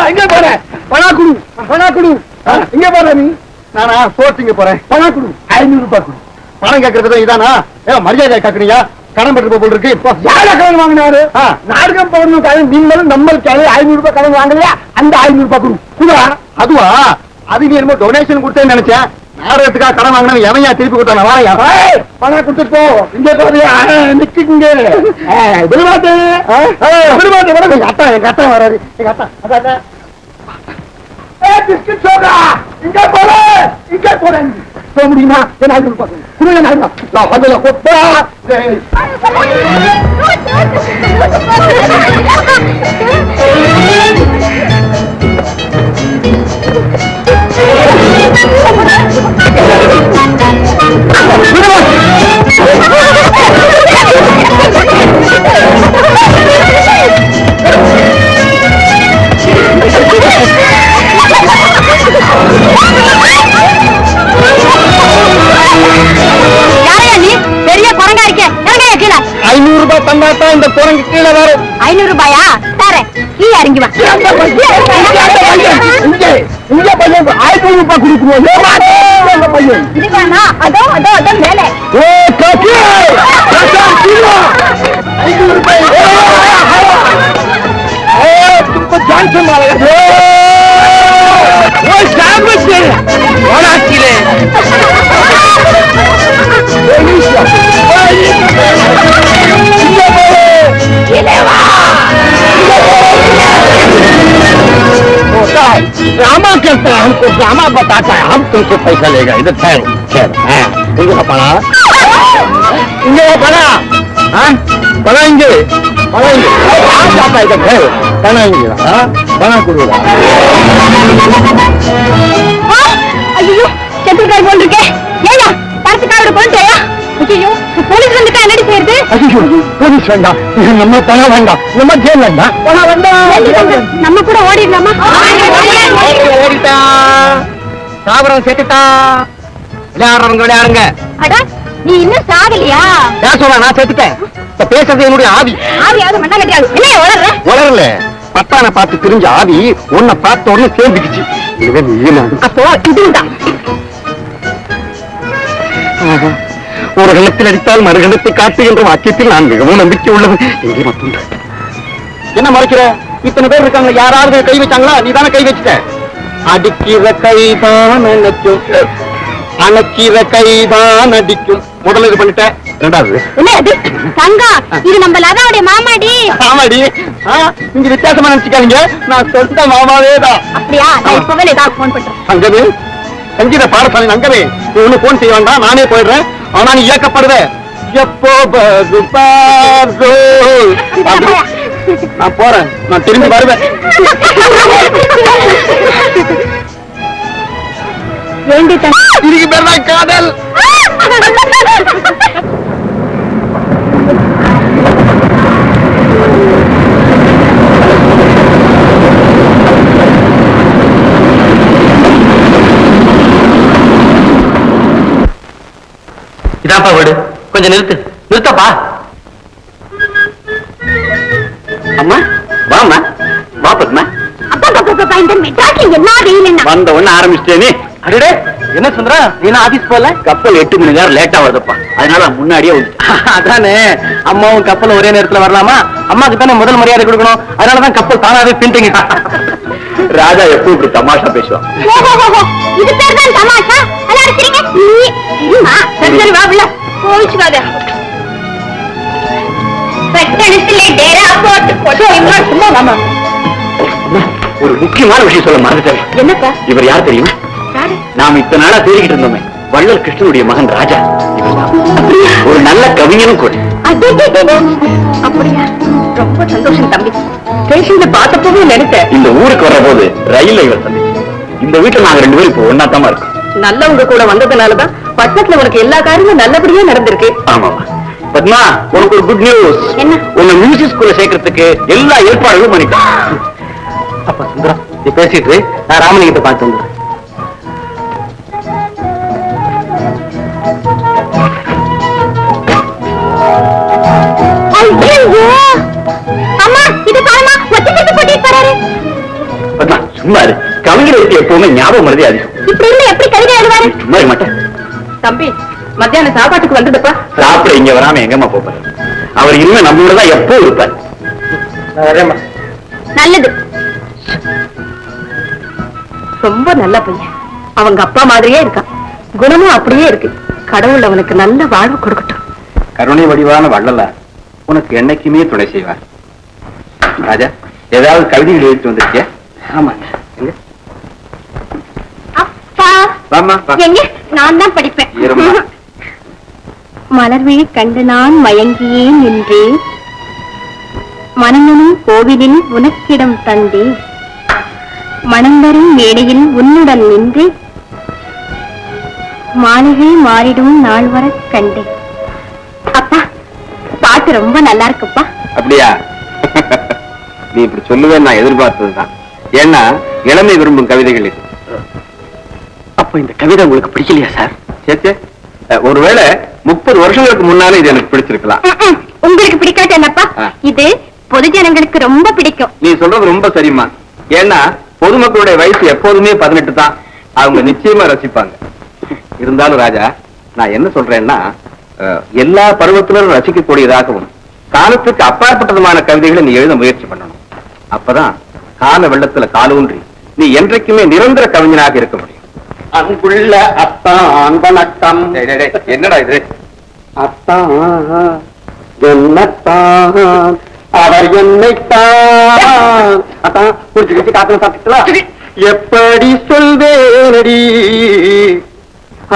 எங்க போறேன்? பணம் குடு, பணம் குடு. எங்க போற நீ? நானா போட்டிங்க போறேன். பணம் குடு, 500 ரூபாய் குடு. பணம் கேட்கறது இதானா? மரியாதை கேட்கறீங்க? கடன் பெற்று போல் இருக்கு. யார கடன் வாங்கினாரு? நாடகம் போடணும். நீங்களும் நம்மளுக்கு 500 ரூபாய் கடன் வாங்கலையா? அந்த 500 ரூபாய் குடு. குடா? அதுவா? அது நீ என்னமோ டொனேஷன் கொடுத்தேன்னு நினைச்சேன். நாடகத்துக்காக கடன் வாங்கினா எவனையா திருப்பி கொடுத்தான? வாயா பணம் கொடுத்துட்டு போ. இங்க போறியா? நிக்குங்க. விரும்பாட்டு விரும்பாட்டு. எங்க அத்தா வராது. எங்க அத்தா பிஸ்கட் சோடா. இங்க போற, இங்க போறேன். போக முடியுமா? என்ன கொட்டா. பெரிய குரங்கா இருக்க. 500 ரூபாய் தந்தாத்தான் இந்த குரங்கு கீழே வரும். 500 ரூபாயா? சாரே கீழே இறங்கி வா. இங்க பையன் 500 ரூபாய் கொடுக்கணும். பையன் இதுதானா? அதோ அதோ அதோ மேலே. ஏ காக்கி, 500 ரூபாய். तुमको जान से मारेगा। वो सामने से बड़ा किले होता है। ड्रामा करता है, हमको ड्रामा बताता है। हम तुमसे पैसा लेगा। इधर ठहर तुमको पढ़ा पढ़ाएंगे पढ़ाएंगे। आप जाता है इधर ठहर बनाएंगे। बना करूँगा। ஐயோ செத்துக்காய் போல் இருக்கே. ஏயா பணத்துக்காரோட கொண்டுயா? ஐயோ போலீஸ் வந்துட்டா என்னடி செய்யறது? ஐயோ போலீஸ் வேண்டாம். நம்ம பணம் வேண்டாம். நம்ம ஜெயில் வேண்டாம். பணம் வேண்டாம். நம்ம கூட ஓடிடலாமா? ஓடிட்டா சாவரம் செத்துட்டா. விளையாடுறவங்க விளையாடுங்க. அட நீ இன்னும் சாகலையா? யார் சொல்றா? நான் செத்துட்டேன். இப்ப பேசுறது என்னுடைய ஆவி. ஆவியாவது மண்ணா கட்டியாவது என்ன வளர்ற? வளரல. பத்தான பார்த்து தெரிஞ்ச ஆவி உன்னை பார்த்த உடனே சேர்ந்துக்குச்சு. அப்போ இதுதான். ஒரு கணத்தில் அடித்தால் மறுகணத்தை காட்டு என்ற வாக்கியத்தில் நான் மிகவும் நம்பிக்கை உள்ளது. எங்கே மட்டும் என்ன மறைக்கிற? இத்தனை பேர் இருக்காங்க. யாராவது கை வச்சாங்களா? நீ தானே கை வச்சுட்ட. அடிக்கிற கைதான் அணைக்கும், அணைக்கிற கைதான் அடிக்கும். முதல்ல இது பண்ணிட்ட. ரெண்டாவது தங்கா, இது நம்ம லதாவுடைய மாமாடி. மாமாடி? நீங்க வித்தியாசமா நினைச்சுக்காதீங்க. நான் சொந்த மாமாவே தான். அப்படியா? நான் இப்பவே ஏதாவது போன் பண்றேன். அங்கவே சங்கீத பாடசாலை அங்கவே. நீ ஒண்ணு போன் செய்ய வேண்டாம். நானே போயிடுறேன். ஆனா நீ இயக்கப்படுவ. எப்போ நான் போறேன். நான் திரும்பி வருவேன். இதுக்கு பேர் தான் காதல். இதாப்பா வீடு. கொஞ்சம் நிறுத்தப்பா. அம்மா வாமா. வா பத்மா. வந்த ஒண்ணு ஆரம்பிச்சிட்டேனே. அடடே என்ன சுந்தரா, நீ ஆபீஸ் போல? கப்பல் 8 மணி நேரம் லேட்டா வருதுப்பா. அதனால முன்னாடியே அதானே. அம்மாவும் கப்பல் ஒரே நேரத்துல வரலாமா? அம்மாக்கு தானே முதல் மரியாதை கொடுக்கணும். அதனாலதான் கப்பல் தானாவே பின்ட்டீங்க. ராஜா எப்பவும் இப்படி தமாஷா பேசுவான். இது பேர் தான் தமாஷா? சரி வா உள்ள போயிச்சுக்காத. ஒரு முக்கியமான விஷயம் சொல்ல மறந்துட்டேன். என்னப்பா? இவர் யார் தெரியுமா? நாம இத்தனை நாளா தேடிக்கிட்டு இருந்தோமே, வள்ளல் கிருஷ்ணனுடைய மகன் ராஜா. ஒரு நல்ல கவிஞனும் கூட. அப்படியா? ரொம்ப சந்தோஷம் தம்பி. ஸ்டேஷன்ல பார்த்தப்பவே நினைத்தேன். இந்த ஊருக்கு வர போது ரயில்ல இவர் சந்திச்சு. இந்த வீட்டுல நாங்க 2 பேரும் இப்போ ஒன்னாத்தாமா இருக்கோம். நல்லவங்க கூட வந்ததுனாலதான் பட்டணத்துல உனக்கு எல்லா காரியமும் நல்லபடியா நடந்திருக்கு. ஆமாமா. பத்மா, உனக்கு ஒரு குட் நியூஸ். என்ன? உன்னை மியூசிக் ஸ்கூல்ல சேர்க்கறதுக்கு எல்லா ஏற்பாடுகளும் பண்ணிட்டோம். அப்ப சுந்தரம் நீ பேசிட்டு நான் ராமலிங்கத்தை பார்த்து வந்துடுறேன். அம்மா இது பாருமா, ஒத்திட்டு போட்டிட்டு போறாரு. பத்மா சும்மா கவிஞருக்கு எப்பவுமே ஞாபகம் மறதி அதிகம். இப்படி இல்ல எப்படி கவிதை எழுதுவாரு? சும்மா மாட்டேன். தம்பி, மத்தியான சாப்பாட்டுக்கு வந்துடுப்பா. சாப்பிட இங்க வராம எங்கம்மா போப்பாரு? அவர் இன்னும் நம்மளோடதான் எப்போ இருப்பார். நல்லது. ரொம்ப நல்ல பையன். அவங்க அப்பா மாதிரியே இருக்கான். குணமும் அப்படியே இருக்கு. கடவுள் அவனுக்கு நல்ல வாழ்வு கொடுக்கட்டும். கருணை வடிவான வள்ளலார் உனக்கு என்னைக்குமே துணை செய்வார். ராஜா, ஏதாவது கவிதைகள் எழுதிட்டு வந்திருக்கிய? ஆமாங்க. அப்பா எங்க? நான் தான் படிப்பேன். மலர்விழி கண்டு நான் மயங்கியே நின்றேன். மனமனும் கோவிலில் உனக்கிடம் தந்தே. மனம் வரும் மேடையில் உன்னுடன் நின்று மாளிகை மாறிடும் நாள் வர கண்டேன். அப்பா, பாட்டு ரொம்ப நல்லா இருக்குப்பா. அப்படியா? நீ இப்படி சொல்லுவேன் நான் எதிர்பார்த்ததுதான். ஏன்னா இளமை விரும்பும் கவிதைகள் இது. அப்ப இந்த கவிதை உங்களுக்கு பிடிக்கலையா சார்? சேச்சே, ஒருவேளை 30 வருஷங்களுக்கு முன்னாலே இது எனக்கு பிடிச்சிருக்கலாம். உங்களுக்கு பிடிக்காது என்னப்பா? இது பொது ஜனங்களுக்கு ரொம்ப பிடிக்கும். நீ சொல்றது ரொம்ப சரிம்மா. ஏன்னா பொதுமக்களுடைய வயசு எப்போதுமே 18 தான். அவங்க நிச்சயமா ரசிப்பாங்க. இருந்தாலும் ராஜா, நான் என்ன சொல்றேன்னா, எல்லா பருவத்தினரும் ரசிக்கக்கூடியதாகவும் காலத்துக்கு அப்பாற்பட்டதுமான கவிதைகளை நீ எழுத முயற்சி பண்ணணும். அப்பதான் கால வெள்ளத்துல காலூன்றி நீ என்றைக்குமே நிரந்தர கவிஞனாக இருக்க முடியும். அன்புள்ள அத்தான் வணக்கம். என்னடா இது? அத்தான் என்னத்தான் அவர் என்னைத்தான் அதான் குடிச்சு காத்துல சாப்பிட்டுலாம் எப்படி சொல்வேனடி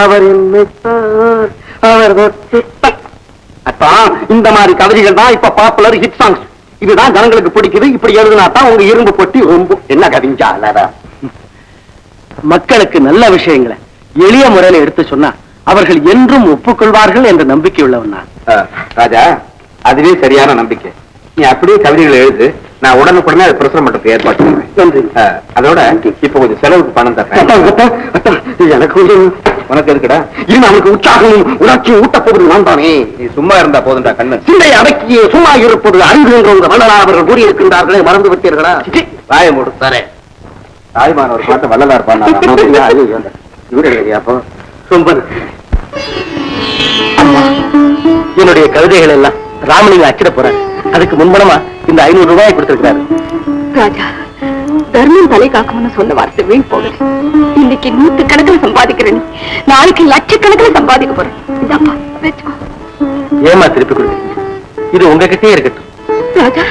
அவர் என்னைத்தான் அவர் அத்தான். இந்த மாதிரி கவிதைகள் தான் இப்ப பாப்புலர் ஹிட் சாங்ஸ். இதுதான் ஜனங்களுக்கு பிடிக்குது. இப்படி எழுதுனா தான் உங்க இரும்பு பொட்டி ரொம்ப என்ன கவிஞா. மக்களுக்கு நல்ல விஷயங்களை எளிய முறையில எடுத்து சொன்னா அவர்கள் என்றும் ஒப்புக்கொள்வார்கள் என்ற நம்பிக்கை உள்ளவன் நான். ராஜா, அதுவே சரியான நம்பிக்கை. நீ அப்படியே கவிதைகளை எழுது. நான் உடனுக்குடனே அதை பிரசுரம் பண்றதுக்கு ஏற்பாடு பண்ணுவேன். அதோட இப்ப கொஞ்சம் செலவுக்கு பணம் தரேன். எனக்கு உனக்கு எதுக்குடா? இன்னும் அவனுக்கு உற்சாகமும் உணர்ச்சி ஊட்டப்போவது நான் தானே. நீ சும்மா இருந்தா போதுண்டா கண்ணு. சிந்தை அடக்கியே சும்மா இருப்பது அறிவு என்ற உங்க வள்ளலார் அவர்கள் கூறியிருக்கின்றார்களே, மறந்து விட்டீர்களா? வாய மூடு. சரே, தாய்மான ஒரு பாட்டு வள்ளலார் பாடினார். அப்போ ரொம்ப என்னுடைய கவிதைகள் எல்லாம் ராமலிங்க அச்சிட போறாரு. அதுக்கு முன்பணமா இந்த 500 ரூபாய் கொடுத்திருக்கிறாரு. ராஜா, தர்மம் தலை காக்கும்னு சொன்ன வார்த்தை வீண் போகுது. இன்னைக்கு 100 கணக்கில் சம்பாதிக்கிறேன், நாளைக்கு லட்சக்கணக்கில் சம்பாதிக்க போறேன். இதாப்பா வச்சுக்கோ. ஏமா திருப்பி கொடுக்குறீங்க? இது உங்ககிட்டே இருக்கட்டும். ராஜா,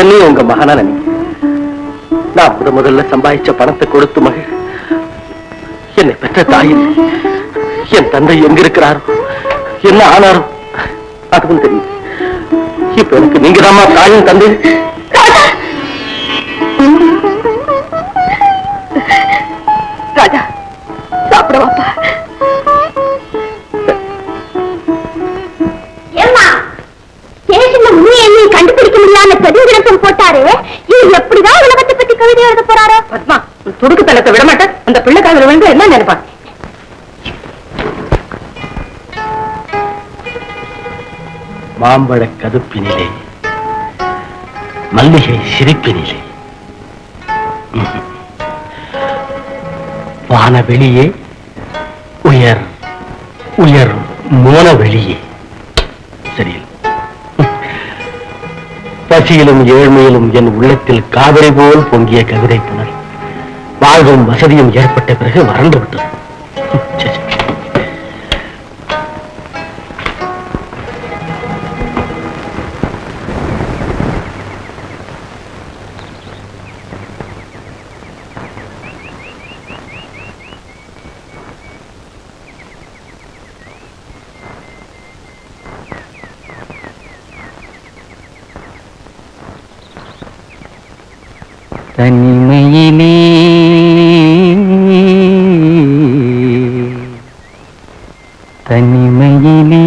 என்னையும் உங்க மகனா நினைக்க. நான் முதல்ல சம்பாதிச்ச பணத்தை கொடுத்து மகள் என்னை பெற்ற தாயில் என் தந்தை எங்க இருக்கிறாரோ என்ன ஆனாரோ அதுவும் தெரியும். இப்ப எனக்கு நீங்க தாமா தாயும் தந்தை. ராஜா, சாப்பிடவாப்பா. ஏம்மா, ஸ்டேஷன்ல உண்மையை கண்டுபிடிக்க முடியாம பெருங்கிழக்கம் போட்டாரு. இது எப்படிதான் உலகத்தை பத்தி கவிதை எழுத போறாரோ? பத்மா, துடுக்கு தளத்தை விட மாட்டேன். அந்த பிள்ளைக்காக வந்து என்ன நினைப்பான்? மாம்பழ கதுப்பினிலே மல்லிகை சிரிப்பினிலே வானவெளியே உயர் உயர் மோனவெளியே. சரியில் பசியிலும் ஏழ்மையிலும் என் உள்ளத்தில் காவிரி போல் பொங்கிய கவிதை புனல் வாழ்வும் வசதியும் ஏற்பட்ட பிறகு வறண்டு விட்டது. தனிமையிலே தனிமையிலே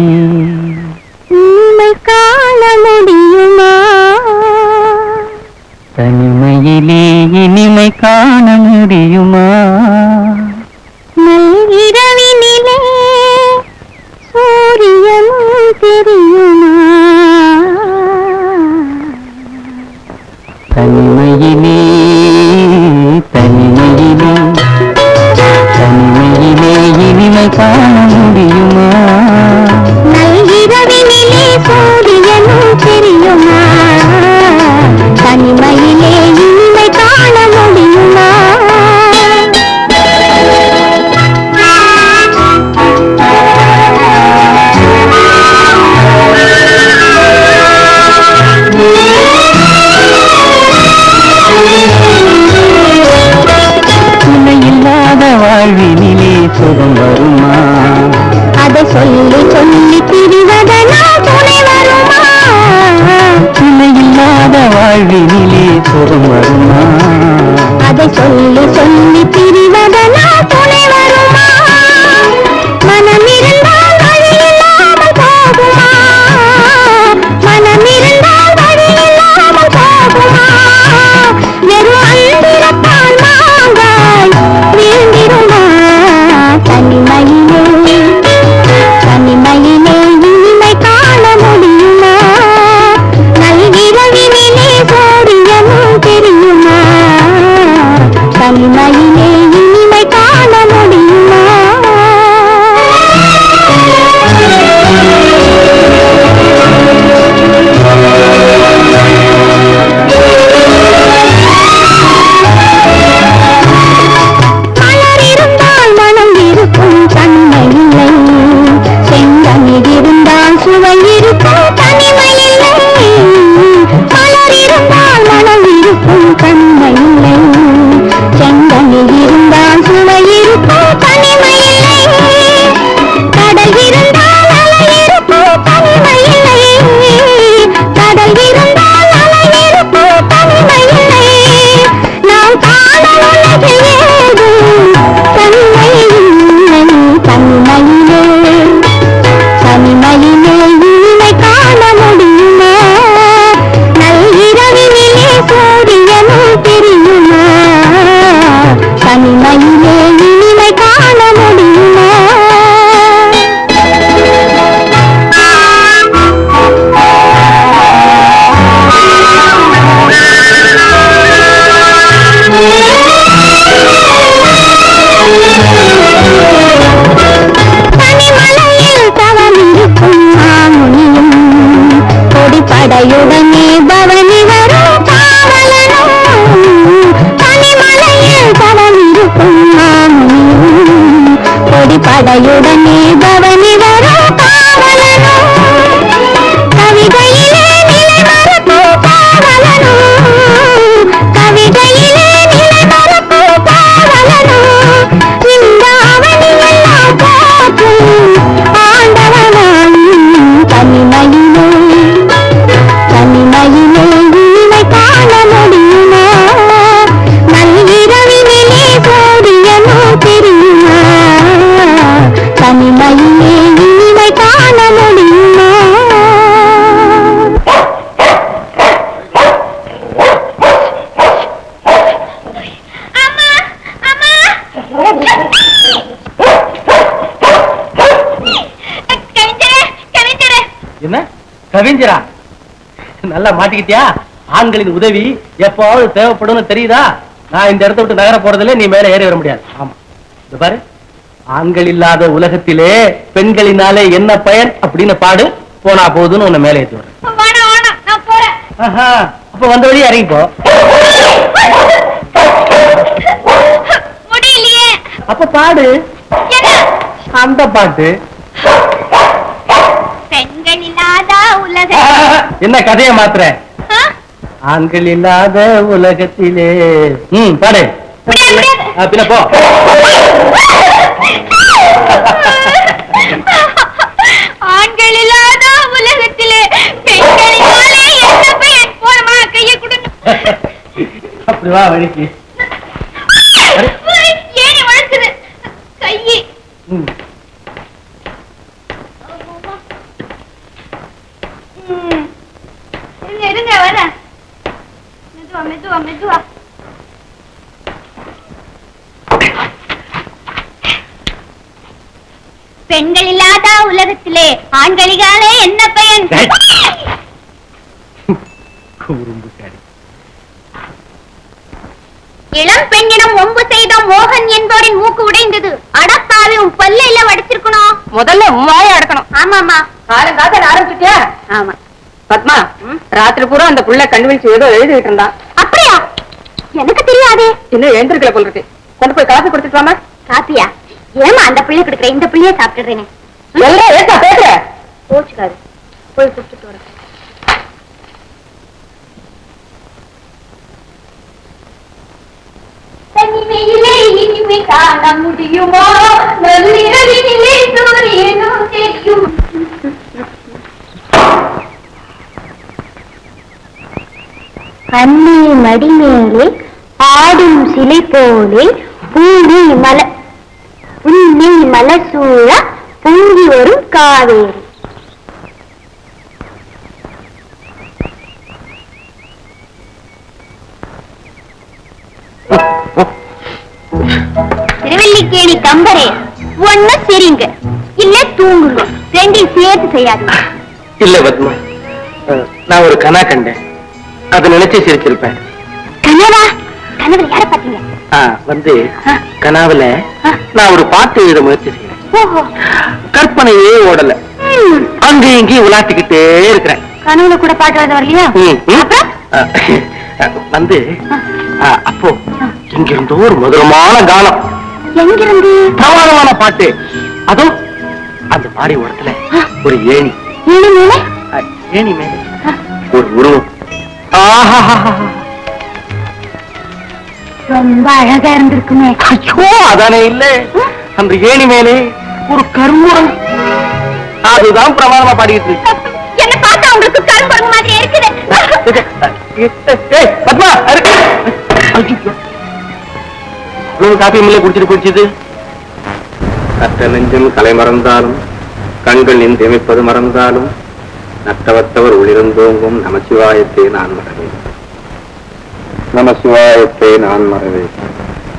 உண்மை காண முடியுமா? தனிமையிலே இனிமை காண முடியுமா? இரவினிலே சூரியனும் தெரியுமா? தனிமையிலே தனிமையிலே சுகம் வருமா? அதை சொல்லி சொல்லி பிரிவதனா துணை வருமா? மனம் இருந்தால் வழி இல்லாமல் போகுமா? மனம் இருந்தால் வழி இல்லாமல் போகுமா? வெறும் அந்திரத்தால் மாங்காய் வீழ்ந்திருமா? தனிமையிலே தனிமையிலே இனிமை காண முடியுமா? நல்கிரவினிலே சூரியனும் தெரியுமா? தனிமையிலே இனிமை காண முடியுமா? மலர் இருந்தால் மனம் இருக்கும் தன்மை இல்லை, செங்கனில் இருந்தால் சுவை இருக்கும் தனிமை இல்லை. மலர் இருந்தால் மனம் இருக்கும் தன்மை இல்லை, செங்கனில் இருந்தால் சுவை இருக்கும் தனிமை இல்லை. கடல் இருந்தால் அலை இருக்கும் தனிமை இல்லை, கடல் இருந்தால் அலை இருக்கும் தனிமை இல்லை. நாம் காண உலகில் ஏதும் தனிமை இல்லை. தனிமையிலே தனிமையிலே இனிமை காண முடியுமா? நல்கிரவினிலே சூரியனும் தெரியுமா? தனிமையிலே இனிமை காண முடியுமா? தனிமலையில் தவமிருக்கும் மாமுனியும் கொடிப்படையுடனே பவனி வரும் காவலனும். தனிமலையில் தவமிருக்கும் மாமுனியும் கொடிப்படையுடனே பவனி வரும் காவலனும். கவிதையிலே நிலை மறக்கும் காவலனும், கவிதையிலே நிலை மறக்கும் காவலனும். இந்த அவனியெல்லாம் போற்றும் ஆண்டவனாய் தனிமையிலே தனிமையிலே இனிமை காண முடியுமா? நல்கிரவினிலே சூரியனும் தெரியுமா? தனிமையிலே இனிமை காண முடியுமா? என்ன கவிஞரா? நல்லா மாட்டிக்கிட்டியா? ஆண்களின் உதவி எப்பவாவது தேவைப்படும்னு தெரியுதா? நான் இந்த இடத்த விட்டு நகர போறதில்லை, நீ மேல ஏறி வர முடியாது. ஆமா, இது பாரு, ஆண்கள் இல்லாத உலகத்திலே பெண்களினாலே என்ன பயன் அப்படின்னு பாடு. போனா போதுன்னு உன்னை மேலே ஏற்றி விடுறேன். ஆஹா, அப்ப வந்த வழி இறங்கிப்போ. அப்ப பாடு அந்த பாட்டு. பெண்கள் இல்லாத உலக என்ன கதையை மாத்துற? ஆண்கள் இல்லாத உலகத்திலே பாடு. பின்ன போ. ஆண்கள் இல்லாத உலகத்திலே பெண்களினாலே என்ன பயன்? போறமா கையை கொடுங்க. அப்படி வா வழிக்கு. ஏனி வளர்க்குது கையை. இருங்க வர. மெதுவா மெதுவா மெதுவா. பெண்கள் இல்லாத உலகத்திலே ஆண்களினாலே என்ன பயன்? இளம் பெண்ணிடம் ஒம்பு செய்த மோகன் என்பவரின் மூக்கு உடைந்தது. அடப்பாவி, உன் பல்ல இல்ல வடிச்சிருக்கணும். முதல்ல வாயை அடக்கணும். ஆமாமா, காலங்காத்த ஆரம்பிச்சுட்டியா? ஆமா. பத்மா, ராத்திரி பூரா அந்த புள்ள கண்டுபிடிச்சு ஏதோ எழுதிட்டு இருந்தான். அப்படியா? எனக்கு தெரியாதே. இன்னும் எழுந்திருக்கல போல இருக்கு. கொண்டு போய் காசு கொடுத்துக்கலாமா? காப்பியா? ஏமா அந்த பிள்ளை கொடுக்குற, இந்த பிள்ளைய சாப்பிட்டுறேனே. எல்லாம் ஏத்தா பேசுற? போச்சுக்காது, போய் குடிச்சிட்டு வரேன். தனிமையிலே இனிமை காண முடியுமா? நள்ளிரவினிலே சூரியனும் தெரியும். அன்னி மடிமேலே ஆடும் சிலை போலே பூமி மல உன்னி மலசூழ பொங்கி வரும் காவேரி. திருவல்லிக்கேணி கம்பரே, ஒண்ணு சரிங்க இல்ல தூங்குங்க, ரெண்டையும் சேர்த்து செய்யாது. இல்ல பத்மா, நான் ஒரு கனா கண்டேன், அதை நினைச்சு சிரிச்சிருப்பேன். கனவா? கனவுல யார பாத்தீங்க? வந்து கனாவுல நான் ஒரு பாட்டு எழுத முயற்சி செய்யறேன். கற்பனையே ஓடல, அங்கேயும் இங்கேயும் உலாத்திக்கிட்டே இருக்கிறேன். கனவுல கூட பாட்டு எழுத வரலையா? வந்து அப்போ இங்கிருந்தோ ஒரு மதுரமான காலம், எங்கிருந்து? பிரமாதமான பாட்டு. அதுவும் அந்த பாடி ஓரத்துல ஒரு ஏணி, ஏணி மேல ஒரு உருவம். ரொம்ப அழகா இருந்திருக்குமே. ஐயோ அதானே இல்ல, அந்த ஏணி மேலே ஒரு கருமுறம். அதுதான் பிரமாதமா பாடிட்டு இருக்கு. என்ன பார்த்தா உங்களுக்கு கரும்புறம் மாதிரி இருக்குது. பத்மா, காப்பி மில்ல குடிச்சிட்டு கட்ட நெஞ்சம் கலை மறந்தாலும் கண்கள் நின்று அமைப்பது மறந்தாலும் நட்டவத்தவர் ஒளிர்ந்தோங்கும் நமசிவாயத்தை நான் மறவேன், நமசிவாயத்தை நான் மறவேன்.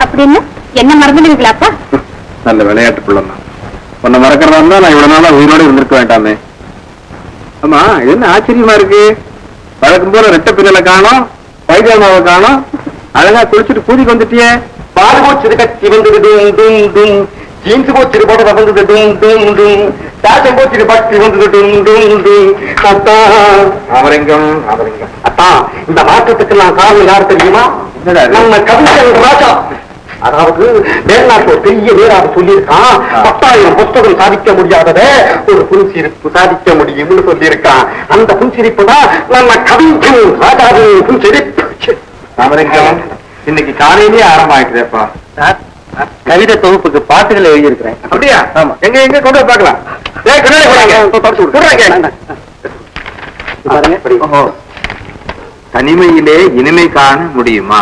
அப்படின்னு என்ன மறந்துடுவீங்களாப்பா? நல்ல விளையாட்டு பிள்ளைமா, உன்னை மறக்கிறதா இருந்தா நான் இவ்வளவு நாளா உயிரோடு இருந்திருக்க வேண்டாமே. ஆமா, இது என்ன ஆச்சரியமா இருக்கு, வழக்கம் போல ரெட்ட பின்னலை காணோம், பைஜாமாவை காணோம், அழகா குளிச்சுட்டு பூஜைக்கு வந்துட்டியே. பாடு போச்சு கட்சி வந்தது, ஜீன்ஸ் போச்சு போட்டு வந்தது, பேஷன் போச்சு பக்தி வந்தது. அவரங்கம் அவரங்கம் அத்தா, இந்த மாற்றத்துக்கு நான் காரணம் யார் தெரியுமா? நம்ம கவிஞர் ராஜா. அதாவது மேல்நாட்டு ஒரு பெரிய வேறாக சொல்லியிருக்கான், 10,000 புத்தகம் சாதிக்க முடியாதத ஒரு புன்சிரிப்பு சாதிக்க முடியும்னு சொல்லியிருக்கான். அந்த புன்சிரிப்பு தான் நம்ம கவிஞர் ராஜாவின் புன்சிரிப்பு. அவரங்கம் இன்னைக்கு காலையிலேயே ஆரம்பமாயிட்டுதேப்பா. கவிதை தொகுப்புக்கு பாட்டுகள் எழுதியிருக்கிறேன். அப்படியா? ஆமா. எங்க எங்க கொண்டு பார்க்கலாம். தனிமையிலே இனிமை காண முடியுமா?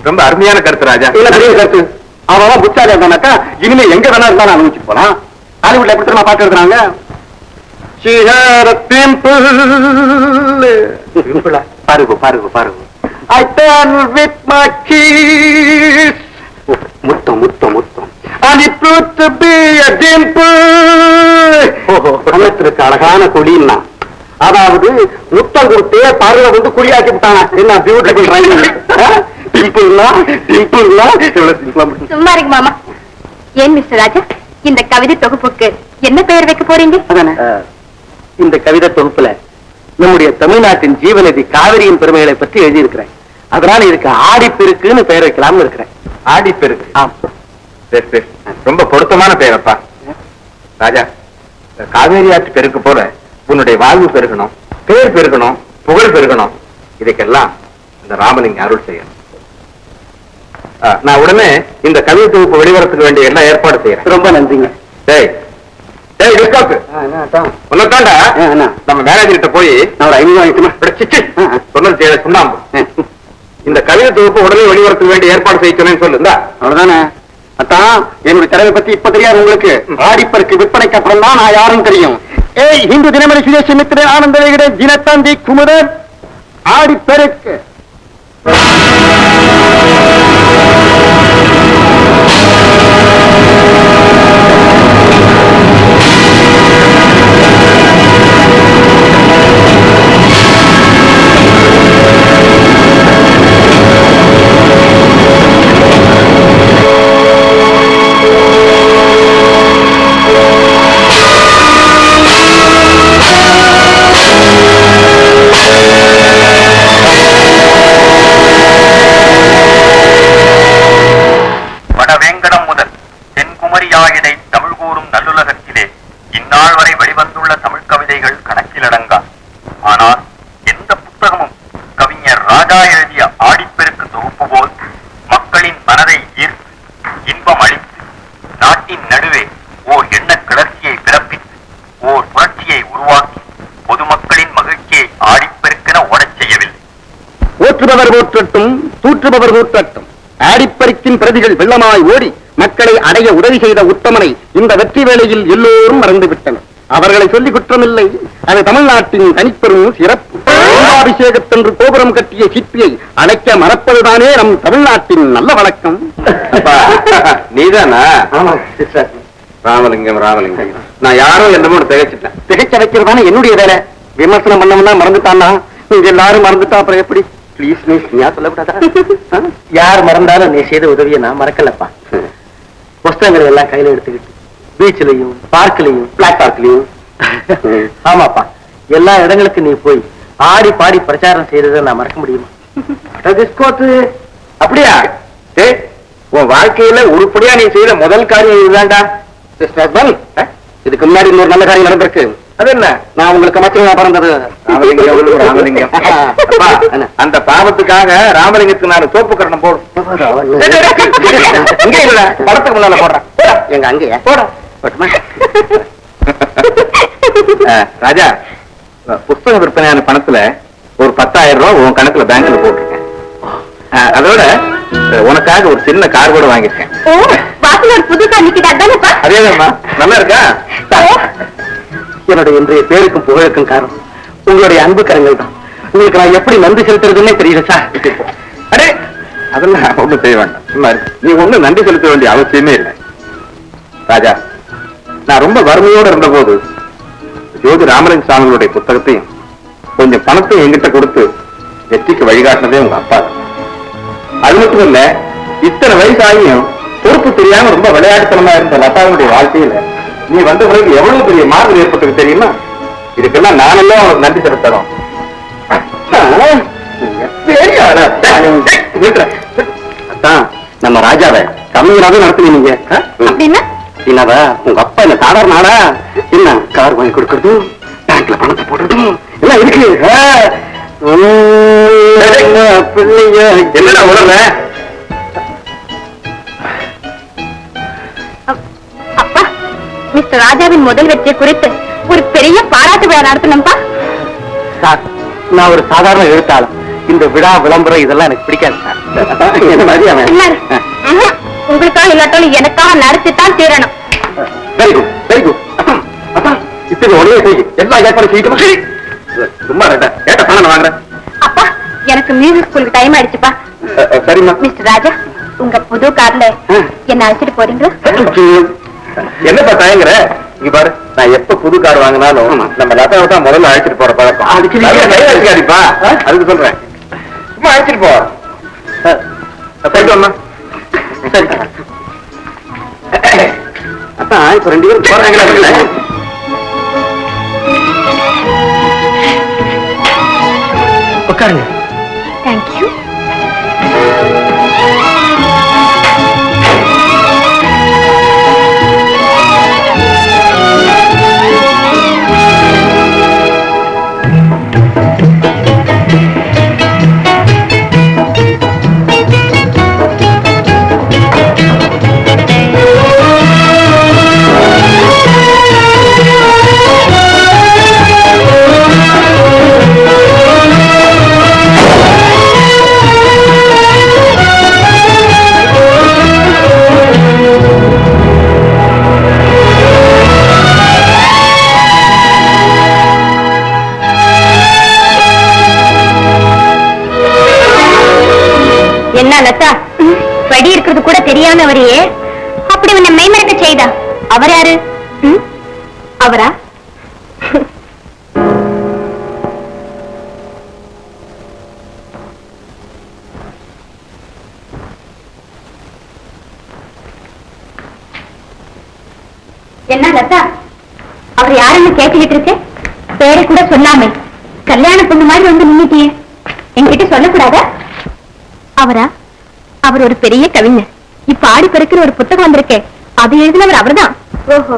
ரொம்ப அருமையான கருத்து ராஜா. இல்ல பெரிய கருத்து. அவன் புத்தாலே இருந்தானாக்கா இனிமே எங்க வேணா இருந்தாலும் அனுபவிச்சு போலாம். ஹாலிவுட்ல எப்படி தெரியுமா பாட்டு எழுதுறாங்க? பாருங்க பாருங்க பாருங்க. I turn with my keys. முத்தம் முத்தம் முத்தம். And it proved to be a dimple. கண்ணத்திற்கு அழகான கொடின்னா, அதாவது முத்தம் கொடுத்து பார்வை வந்து குடியாக்கி விட்டானா. என்ன பியூட்டிஃபுல் ரைமிங். டிம்பிள்னா டிம்பிள்னா சும்மா இருக்கு மாமா. ஏன் மிஸ்டர் ராஜா, இந்த கவிதை தொகுப்புக்கு என்ன பெயர் வைக்க போறீங்க? இந்த கவிதை தொகுப்புல நம்முடைய தமிழ்நாட்டின் ஜீவநதி காவிரியின் பெருமைகளை பற்றி எழுதியிருக்கிறேன். அதனால இதுக்கு ஆடிப்பெருக்குன்னு பெயர் வைக்கலாம்னு இருக்கிறேன். ஆடிப்பெருக்கு? ரொம்ப பொருத்தமான பெயரப்பா ராஜா. காவேரி ஆற்று பெருக்கு போல உன்னுடைய வாழ்வு பெருகணும், பேர் பெருகணும், புகழ் பெருகணும். இதுக்கெல்லாம் இந்த ராமலிங்க அருள் செய்யணும். நான் உடனே இந்த கவிதை தொகுப்பு வெளிவரத்துக்கு வேண்டிய எல்லாம் ஏற்பாடு செய்யறேன். ரொம்ப நன்றிங்க. நம்ம மேனேஜர்கிட்ட போய் நான் ஒரு 500 வாங்கிக்கணும். சொன்னது சுண்ணாம்பு. இந்த கவிதை தொகுப்பு உடனே வெளிவரத்துக்கு வேண்டிய ஏற்பாடு செய்ய சொன்னேன்னு சொல்லுங்க. அவ்வளவுதானே? அத்தான், என்னுடைய திறமை பத்தி இப்ப தெரியாது உங்களுக்கு. ஆடிப்பருக்கு விற்பனைக்கு அப்புறம் தான் நான் யாரும் தெரியும். ஏய், இந்து தினமணி சுதேசமித்திர ஆனந்த விகட தினத்தந்தி குமுதன் ஆடிப்பெருக்கு. போற்றுபவர் போற்றட்டும், தூற்றுபவர் கூற்றட்டும். ஆடிப்பறிக்கின் பிரதிகள் வெள்ளமாய் ஓடி மக்களை அடைய உதவி செய்த உத்தமனை இந்த வெற்றி வேளையில் எல்லோரும் மறந்துவிட்டனர். அவர்களை சொல்லி குற்றமில்லை. அது தமிழ்நாட்டின் தனிப்பெரும் சிறப்பு. அபிஷேகத்தன்று கோபுரம் கட்டிய சிற்பியை அழைக்க மறப்பதுதானே நம் தமிழ்நாட்டின் நல்ல வழக்கம். நீதானா? ராமலிங்கம் ராமலிங்கம், நான் யாரும் என்னமோ திகைச்சிட்டேன். திகைச்ச வைக்கிறதானே என்னுடைய வேலை. விமர்சனம் பண்ணோம்னா மறந்துட்டான்னா நீங்க எல்லாரும் மறந்துட்டா அப்புறம் எப்படி? பிளீஸ் நீ சொல்லக்கூடாதா? யார் மறந்தாலும் நீ செய்த உதவியை நான் மறக்கலப்பா. புஸ்தகங்கள் எல்லாம் கையில எடுத்துக்கிட்டு பீச்லயும் பார்க்லயும் பிளாக் பார்க்லயும் ஆமாப்பா எல்லா இடங்களுக்கும் நீ போய் ஆடி பாடி பிரச்சாரம் செய்ததை நான் மறக்க முடியுமா? அப்படியா? உன் வாழ்க்கையில உருப்படியா நீ செய்த முதல் காரியம் இதுதான்டா. இதுக்கு முன்னாடி இன்னொரு நல்ல காரியம் நடந்திருக்கு. அது என்ன? நான் உங்களுக்கு அமைச்சர் பிறந்தது. ராமலிங்கம் ராமலிங்கம். அப்பா, அந்த பாவத்துக்காக ராமலிங்கத்துக்கு நான் சோப்பு கரணம் போடும். இங்க இல்ல, படத்துக்கு முன்னால போடுறேன். எங்க அங்கேயா போட ராஜா, புஸ்தக விற்பனையான பணத்துல ஒரு 10,000 ரூபாய் உன் கணக்குல பேங்க்ல போட்டிருக்கேன். அதோட உனக்காக ஒரு சின்ன கார் கூட வாங்கியிருக்கேன். புது கார் நிக்கிட்டாப்பா. அதேதாம்மா, நல்லா இருக்கா? என்னுடைய இன்றைய பேருக்கும் புகழுக்கும் காரணம் உங்களுடைய அன்பு கரங்கள் தான். உங்களுக்கு நான் எப்படி நன்றி செலுத்துறதுன்னே தெரியல சார். அடே, அதெல்லாம் ஒண்ணும் செய்ய வேண்டாம். சும்மா இருக்கு. நீ ஒண்ணும் நன்றி செலுத்த வேண்டிய அவசியமே இல்லை. ராஜா, நான் ரொம்ப வறுமையோடு இருந்த போது ஜோதி ராமலிங்க சாமிகளுடைய புத்தகத்தையும் கொஞ்சம் பணத்தையும் எங்கிட்ட கொடுத்து வெற்றிக்கு வழிகாட்டினதே உங்க அப்பா தான். அது மட்டும் இல்ல, இத்தனை வயசாகியும் பொறுப்பு தெரியாம ரொம்ப விளையாட்டுத்தனமா இருந்த லதாவுடைய வாழ்க்கையில நீ வந்த பிறகு எவ்வளவு பெரிய மாறுதல் ஏற்பட்டது தெரியுமா? இதுக்கெல்லாம் நானெல்லாம் உனக்கு நன்றி செலுத்தணும். அதான் நம்ம ராஜாவை கம்மியாவே நடத்துனீங்க. அப்படின்னா என்னவா உங்க அப்பா என்ன சாதாரண ஆளா? என்ன கார் வாங்கி கொடுக்கறதும் பேங்க்ல பணத்தை போடுறதும் எல்லாம் இருக்கு. பிள்ளைய என்னடா உணர்ற? அப்பா, மிஸ்டர் ராஜாவின் முதல் வெற்றியை குறித்து ஒரு பெரிய பாராட்டு விழா நடத்தணும்பா. சார், நான் ஒரு சாதாரண எழுத்தாளர். இந்த விழா விளம்பரம் இதெல்லாம் எனக்கு பிடிக்காது சார். என்ன மாதிரி அவன்? உங்களுக்காக இல்லாட்டாலும் எனக்காக நடத்தித்தான் தீரணும். Very good very good. இப்ப உடனே செய்ய எல்லா ஏற்பாடு செய்யிட்டு சும்மா கேட்ட பணம் வாங்குறேன். அப்பா, எனக்கு மியூசிக் ஸ்கூலுக்கு டைம் ஆயிடுச்சுப்பா. சரிம்மா. மிஸ்டர் ராஜா, உங்க புது கார்ல என்ன அழைச்சிட்டு போறீங்களா? என்னப்பா தயங்குற? இங்க பாரு, நான் எப்ப புது கார் வாங்கினாலும் நம்ம லதாவை தான் முதல்ல அழைச்சிட்டு போற பழக்கம். அடிப்பா, அதுக்கு சொல்றேன். சும்மா அழைச்சிட்டு போ. போயிட்டு வாம்மா. சரி. அதான் இப்ப 2 பேரும் போறாங்களா? உட்காருங்க. தேங்க்யூ. என்ன லதா, படி இருக்கிறது கூட தெரியாதவரையே அப்படி உன்னை மெய்மறக்க செய்தா? அவர் யாரு? அவரா? என்ன லதா, அவர் யாருன்னு கேட்டுக்கிட்டு இருக்க? பேரை கூட சொல்லாம கல்யாண பொண்ணு மாதிரி வந்து நின்னுட்டியே, என்கிட்ட சொல்லக்கூடாதா? அவரா? அவர் ஒரு பெரிய கவிஞர். இப்ப ஆடி பெருக்கிற ஒரு புத்தகம் வந்திருக்கே, அது எழுதினவர் அவர்தான். ஓஹோ,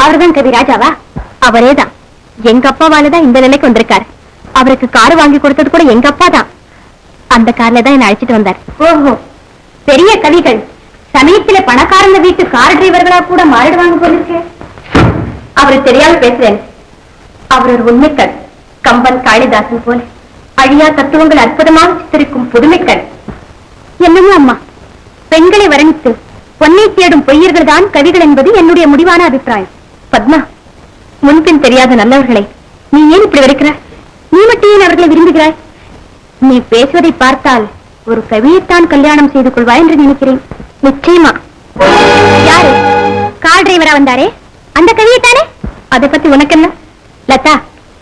அவர்தான் கவி ராஜாவா? அவரேதான். எங்க அப்பாவாலதான் இந்த நிலைக்கு வந்திருக்காரு. அவருக்கு கார் வாங்கி கொடுத்தது கூட எங்க அப்பா தான். அந்த கார்ல தான் என்ன அழைச்சிட்டு வந்தார். ஓஹோ, பெரிய கவிகள் சமயத்துல பணக்காரங்க வீட்டு கார் டிரைவர்களா கூட மாறிடுவாங்க போலிருக்கு. அவருக்கு தெரியாம பேசுறேன். அவர் ஒரு உண்மைக்கல். கம்பன், காளிதாசன் போல அழியா தத்துவங்கள் அற்புதமாக பொய்யர்கள் தான் கவிகள் என்பது என்னுடைய முடிவான அபிப்பிராயம். பத்மா, முன்பின் தெரியாத நல்லவர்களை நீ ஏன் இப்படி வெறுக்கிறாய்? நீ மட்டும் ஏன் அவர்களை விரும்புகிறாய்? நீ பேசுவதை பார்த்தால் ஒரு கவியைத்தான் கல்யாணம் செய்து கொள்வாய் என்று நினைக்கிறேன். நிச்சயமா. யாரு கார் டிரைவரா வந்தாரே அந்த கவியைத்தானே? அதை பத்தி உனக்கு என்ன? லதா,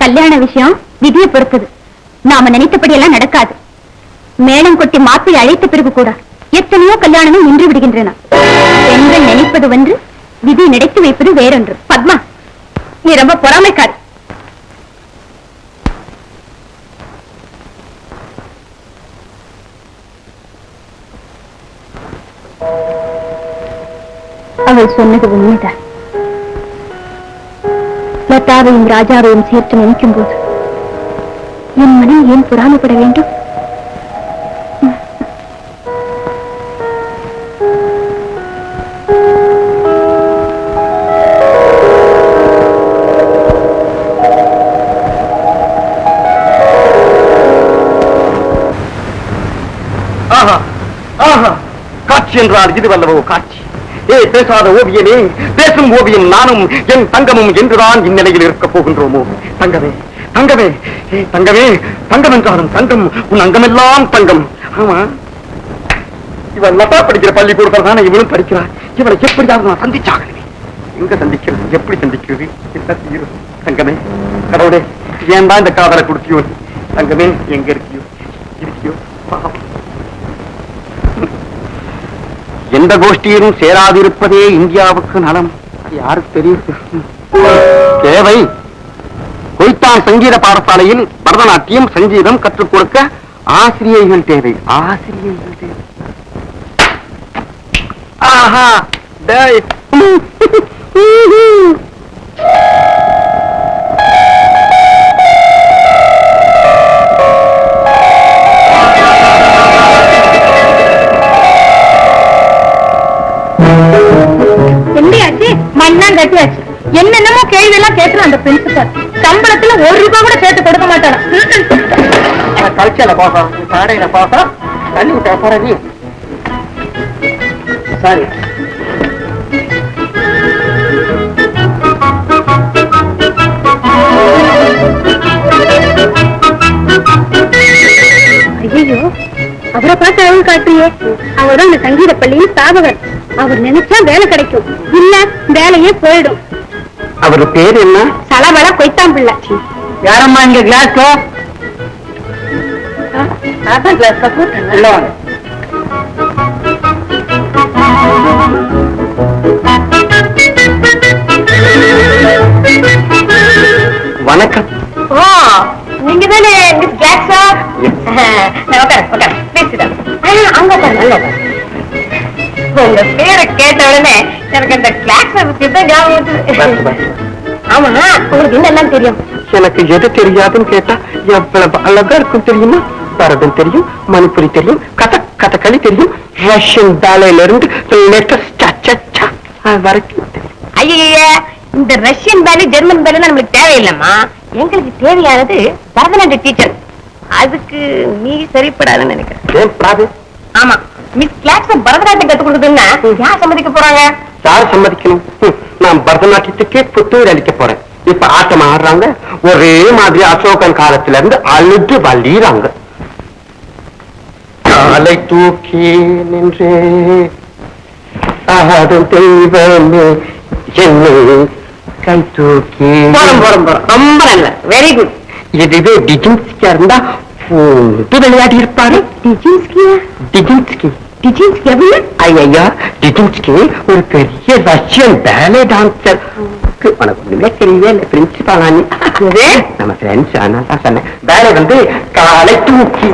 கல்யாண விஷயம் விதியை பொறுத்தது. நாம நினைத்தபடியெல்லாம் நடக்காது. மேளம் கொட்டி மாப்பை அழைத்த பிறகு கூட எத்தனையோ கல்யாணமும் நின்று விடுகின்றன. பெண்கள் நினைப்பது ஒன்று, விதி நடத்தி வைப்பது வேறொன்று. பத்மா, நீ ரொம்ப பொறாமைக்காரி. அவள் சொன்னது உண்மைதான். லதாவையும் ராஜாவையும் சேர்த்து நினைக்கும் போது என் மனம் ஏன் பொறாமைப்பட வேண்டும்? காட்சி என்றால் இது வல்லவோ காட்சி. பேசாத ஓவியனே, பேசும் ஓவியம் நானும் என் தங்கமும் என்றுதான் இந்நிலையில் இருக்கப் போகின்றோமோ? தங்கமே, தங்கமே, தங்கமே, தங்கம் என்றாலும் தங்கம், உன் அங்கமெல்லாம் தங்கம். ஆமா, இவன் லதா படிக்கிற பள்ளிக்கூடத்தில் தானே இவளும் படிக்கிறார். இவளை எப்படியாவது நான் சந்திச்சாகணுமே. எங்க சந்திக்கிறது, எப்படி சந்திக்கிறது? தங்கமே, கடவுளே, ஏன் தான் இந்த காதலை கொடுத்தியோ? தங்கமே, எங்க இருக்கியோ? இருக்கியோ? எந்த கோஷ்டியிலும் சேராதிருப்பதே இந்தியாவுக்கு நலம். யாருக்கு தெரியுது? தேவை கொய்தான் சங்கீத பாடசாலையில் பரதநாட்டியம் சங்கீதம் கற்றுக் கொடுக்க ஆசிரியைகள் தேவை. ஆசிரியைகள் தேவை. ஆஹா, மண்ணான் கட்டியாச்சு. என்னென்னமோ கேள்வி எல்லாம் கேட்கலாம் அந்த பிரின்சிபல். சம்பளத்துல ₹1 கூட சேர்த்து கொடுக்க மாட்டானா? கல்ச்சர்ல போகும், பாடையில போகும், தள்ளி விட்ட போறவி. சாரி, ஐயோ, அவரை பார்த்து அழகு காட்டுறியே. அவர்தான் இந்த சங்கீத பள்ளியின் ஸ்தாபகர். அவர் நினைச்சா வேலை கிடைக்கும், இல்ல வேலையே போயிடும். அவர் பேர் என்ன? சலவள கொய்தான் பிள்ளை. யாரம்மா இங்க கிளாஸ்ல? வணக்கம். ஓ, நீங்க தானே மிஸ் ஜாக்ஸா? அங்க உங்க பேரை கேட்ட உடனே எனக்கு அந்த கிளாஸ் பத்தி தான் ஞாபகம். ஆமா, உங்களுக்கு என்னெல்லாம் தெரியும்? எனக்கு எது தெரியாதுன்னு கேட்டா எவ்வளவு அழகா இருக்கும் தெரியுமா? பரதம் தெரியும், மணிப்புரி தெரியும், கதகளி தெரியும், ரஷ்யன் பேலையில இருந்து வரைக்கும் தெரியும். ஐயா, இந்த ரஷ்யன் பேலு ஜெர்மன் பேலு நம்மளுக்கு தேவையில்லம்மா. எங்களுக்கு தேவையானது பரதநாட்டிய டீச்சர். அதுக்கு நீ சரிப்படாதுன்னு நினைக்கிறேன். ஆமா, மிஸ் கிளாஸ் பரதநாட்டியம் கத்துக் கொடுக்குதுன்னா யார் சம்மதிக்க போறாங்க? யார் சம்மதிக்கணும்? நான் பரதநாட்டியத்துக்கே புத்துயிர் அளிக்க போறேன். இப்ப ஆட்டம் ஆடுறாங்க, ஒரே மாதிரி அசோகன் காலத்துல இருந்து அழுது வள்ளிறாங்க. காலை தூக்கி நின்றே ஆடும் தெய்வமே என்னை கை தூக்கி. ரொம்ப நல்ல, வெரி குட். இதுவே டிஜின்ஸ்கியா இருந்தா விளையாடி இருப்பாரு. டிஜின்ஸ்கி ஐயா, டிஜின்ஸ்கி ஒரு பெரிய ரஷ்யன் பேலே டான்சர். உனக்கு ஒண்ணுமே தெரியவே இல்லை. பிரின்சிபால் நம்ம ஃப்ரெண்ட்ஸ் ஆனால் சொன்னேன். பேலே வந்து காலை தூக்கி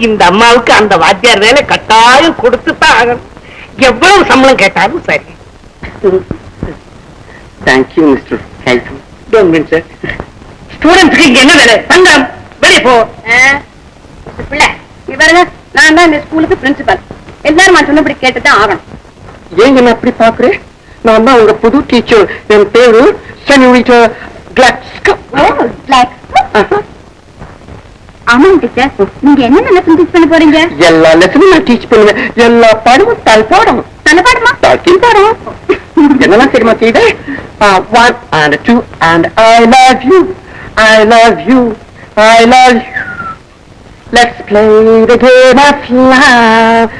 இந்த அம்மாவுக்கு அந்த வாத்தியார் வேலை கட்டாயம் கொடுத்துதான் ஆகணும். எவ்வளவு சம்பளம் கேட்டாலும் சரி. Thank you mister kaizen. ஸ்டூடெண்ட்ஸ்க்கு என்ன வேலை? தங்கம் வெளியே போ. பிள்ளை, இவருங்க நான் தான் இந்த ஸ்கூலுக்கு பிரின்சிபல். எல்லாரும் நான் சொன்னபடி கேட்டுதான் ஆகணும். ஏங்க நான் அப்படி பாக்குறேன்? நான் தான் உங்க புது டீச்சர். என் பேரு செனியோரிட்டா கிளாக்ஸ்கா. ஆமாம் டீச்சர், நீங்க என்ன லெசன் டீச் பண்ண போறீங்க? எல்லா லெசனும் நான் டீச் பண்ணுவேன். எல்லா பாடமும் தலைப்பாடம். தலைப்பாடுமா? பாடம் என்னெல்லாம் தெரியுமா செய்த? 1 and 2 and I love you, I love you, I love you. Let's play the game of love.